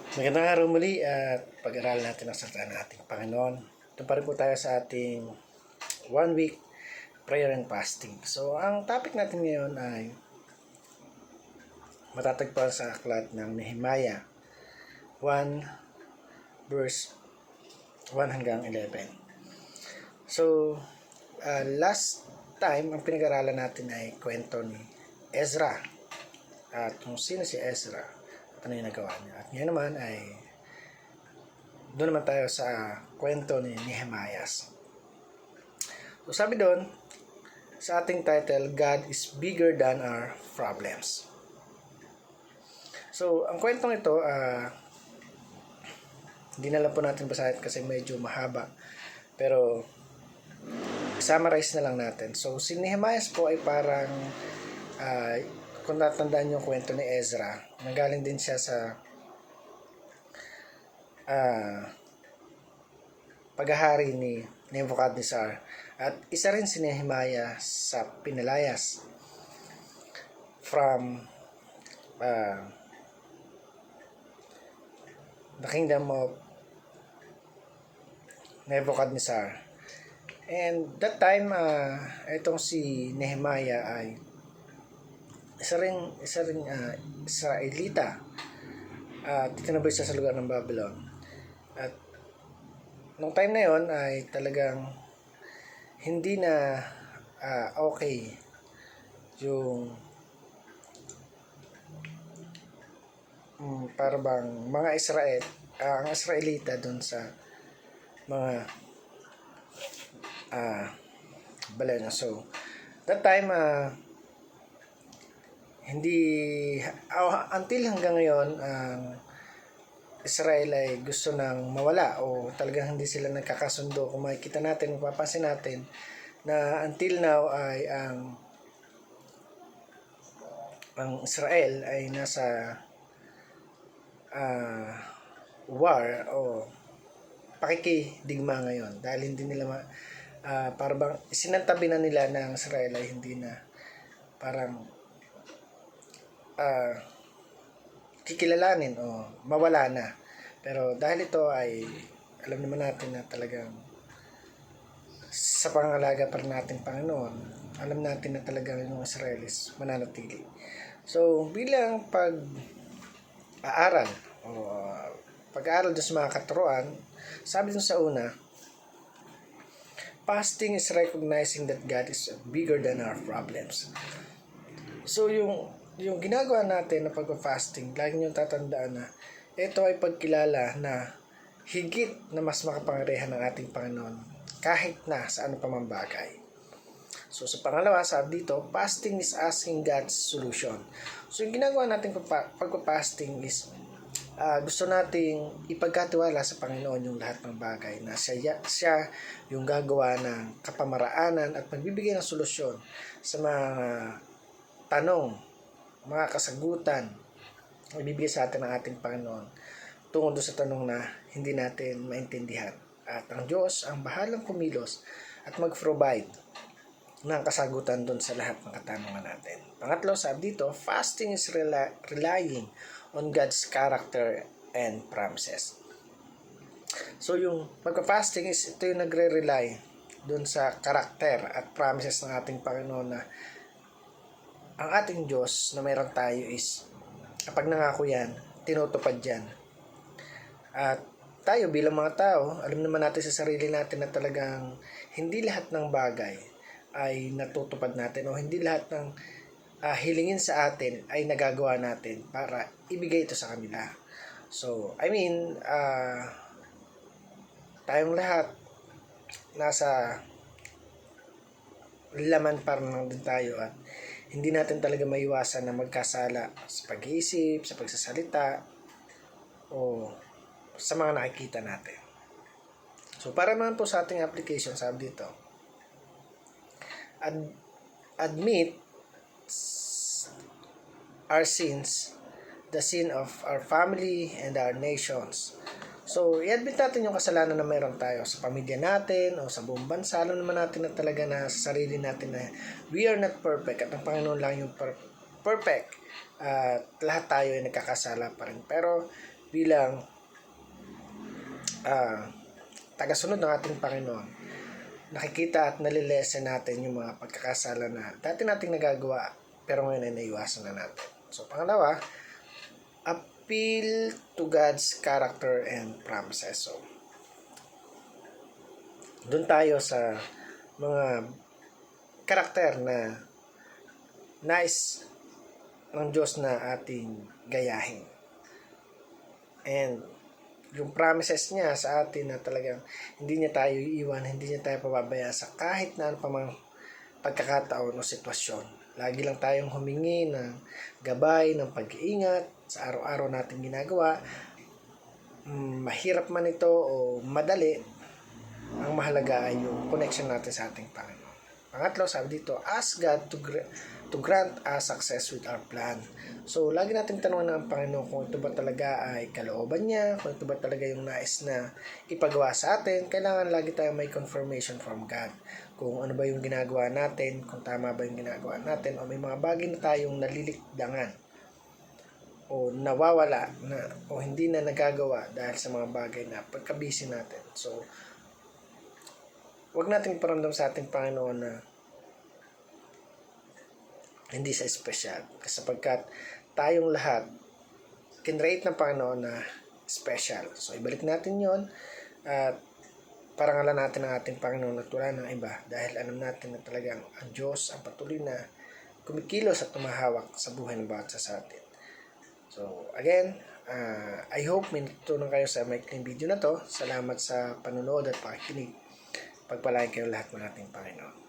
Magandang araw muli at pag-aralan natin ang salita ng ating Panginoon. Ito pa rin po tayo sa ating 1 week prayer and fasting. So, ang topic natin ngayon ay matatagpuan sa aklat ng Nehemiah 1 verse 1 hanggang 11. So, last time, ang pinag-aralan natin ay kwento ni Ezra at kung sino si Ezra at ano yung nagawa niya. At ngayon naman ay doon naman tayo sa kwento ni Nehemiah. So sabi doon sa ating title, God is bigger than our problems. So ang kwentong ito, hindi na lang po natin basahin kasi medyo mahaba. Pero summarize na lang natin. So si Nehemiah po ay parang kung natandaan yung kwento ni Ezra, nanggaling din siya sa paghahari ni Nebuchadnezzar. At isa rin si Nehemiah sa pinalayas from the kingdom of Nebuchadnezzar. And that time, itong si Nehemiah ay isa ring Israelita. Titinabay siya sa lugar ng Babylon. At nung time na yon ay talagang hindi na okay yung parang mga ang Israelita doon sa mga Babylon. So that time hindi until hanggang ngayon Israel ay gusto nang mawala o talagang hindi sila nagkakasundo. Kung makikita natin, mapapansin natin na until now ay ang Israel ay nasa war o pakikidigma ngayon dahil hindi nila parang sinantabi na nila ng Israel ay hindi na parang kikilalanin o mawala na. Pero dahil ito ay alam naman natin na talagang sa pangalaga pa rin natin Panginoon, alam natin na talagang yung Israelis mananatili. So bilang pag-aaral o pag-aaral doon sa mga katuruan, sabi dun sa una, fasting is recognizing that God is bigger than our problems. So yung ginagawa natin na pag-fasting, lagi nyo tatandaan na ito ay pagkilala na higit na mas makapangyarihan ng ating Panginoon kahit na sa ano pa man bagay. So sa pangalawa, sabi dito, fasting is asking God's solution. So yung ginagawa natin pag-fasting is gusto nating ipagkatiwala sa Panginoon yung lahat ng bagay na siya yung gagawa ng kapamaraanan at magbibigay ng solusyon sa mga tanong, mga kasagutan na ibibigay sa atin ng ating Panginoon tungkol sa tanong na hindi natin maintindihan. At ang Diyos ang bahalang kumilos at mag-provide ng kasagutan doon sa lahat ng katanungan natin. Pangatlo, sabi dito, fasting is relying on God's character and promises. So yung pagka-fasting is ito yung nagre-rely doon sa karakter at promises ng ating Panginoon na ang ating Diyos na mayroon tayo is kapag nangako yan, tinutupad yan. At tayo bilang mga tao, alam naman natin sa sarili natin na talagang hindi lahat ng bagay ay natutupad natin o hindi lahat ng hilingin sa atin ay nagagawa natin para ibigay ito sa kanila. So, tayong lahat nasa laman parang nandun tayo at hindi natin talaga maiwasan na magkasala sa pag-iisip, sa pagsasalita, o sa mga nakikita natin. So, para naman po sa ating application, sabi dito, admit our sins, the sin of our family and our nations. So, i-admit natin yung kasalanan na mayroon tayo sa pamilya natin o sa buong bansa. Alam naman natin na talaga na sa sarili natin na we are not perfect at ang Panginoon lang yung perfect. Lahat tayo ay nagkakasala pa rin. Pero, bilang tagasunod ng ating Panginoon, nakikita at nalilesen natin yung mga pagkakasala na dati nating nagagawa pero ngayon ay naiwasan na natin. So, pangalawa, appeal to God's character and promises. So, doon tayo sa mga karakter na nais ng Diyos na ating gayahin. And yung promises niya sa atin na talagang hindi niya tayo iiwan, hindi niya tayo pababayaan sa kahit na ano pa mang pagkakataon o sitwasyon. Lagi lang tayong humingi ng gabay, ng pag-iingat sa araw-araw nating ginagawa. Mahirap man ito o madali, ang mahalaga ay yung connection natin sa ating Panginoon. Pangatlo, sabi dito, ask God to grant us success with our plan. So, lagi natin tanungan ng Panginoon kung ito ba talaga ay kalooban niya, kung ito ba talaga yung nais na ipagawa sa atin. Kailangan lagi tayong may confirmation from God. Kung ano ba yung ginagawa natin, kung tama ba yung ginagawa natin, o may mga bagay na tayong nalilikdangan o nawawala na, o hindi na nagagawa dahil sa mga bagay na pagkabisi natin. So, wag nating iparamdam sa ating Panginoon na hindi sa special. Sapagkat tayong lahat, kinrate ng Panginoon na special. So, ibalik natin yon at parangalan natin ang ating Panginoon at wala ng iba dahil alam natin na talagang ang Diyos ang patuloy na kumikilos at tumahawak sa buhay ng bawat isa sa atin. So, again, I hope may natutunan kayo sa maikling video na to. Salamat sa panonood at pakikinig. Pagpalain kayo lahat ng ating Panginoon.